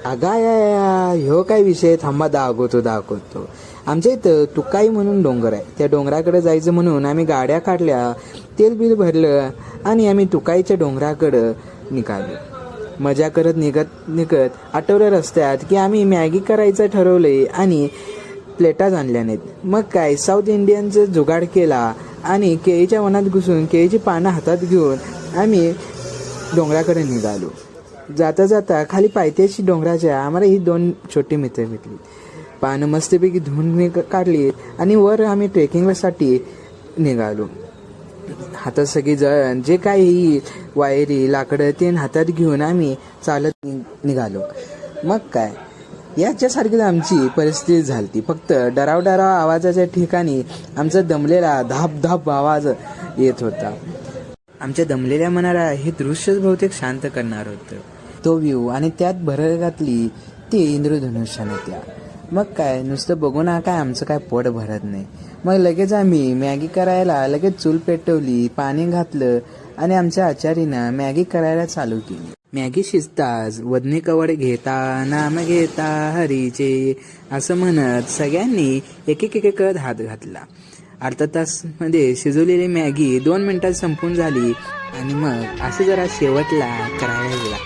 अगा ह्यो काय विषय, थांबा दाखवतो. आमच्या इथं तुकाई म्हणून डोंगर आहे. त्या डोंगराकडे जायचं म्हणून आम्ही गाड्या काढल्या, तेल बिल भरलं आणि आम्ही तुकाईच्या डोंगराकडं निघालो. मजा करत निघत आठवलं रस्त्यात की आम्ही मॅगी करायचं ठरवलंय आणि प्लेटाच आणल्या नाहीत. मग काय, साऊथ इंडियनचं जुगाड केला आणि केळीच्या वनात घुसून केळीची पानं हातात घेऊन आम्ही डोंगराकडे निघालो. जाता जाता खाली पायथ्याशी डोंगराच्या आम्हाला ही 2 छोटी मित्र भेटली. पानं मस्तपैकी धुवून काढली आणि वर आम्ही ट्रेकिंगसाठी निघालो. हातात सगळी जण जे काही वायरी लाकडं ते हातात घेऊन आम्ही चालत निघालो. मग काय, याच्यासारखीच आमची परिस्थिती झाली. फक्त डराव आवाजाच्या ठिकाणी आमचा दमलेला धाप आवाज येत होता. आमच्या दमलेल्या मनाला हे दृश्यच बहुतेक शांत करणार होतं. तो व्ह्यू आणि त्यात भर घातली ती इंद्रधनुष्याने त्या. मग काय, नुसतं बघून काय आमचं काय पोट भरत नाही. मग लगेच आम्ही मॅगी करायला लगेच चूल पेटवली, पाणी घातलं आणि आमच्या आचारीनं मॅगी करायला चालू केली. मॅगी शिजताच वदनी कवड घेता नाम घेता हरीचे असं म्हणत सगळ्यांनी एक हात घातला. अर्धा तासमध्ये शिजवलेली मॅगी 2 मिनिटात संपून झाली आणि मग असं जरा शेवटला करायला लागला.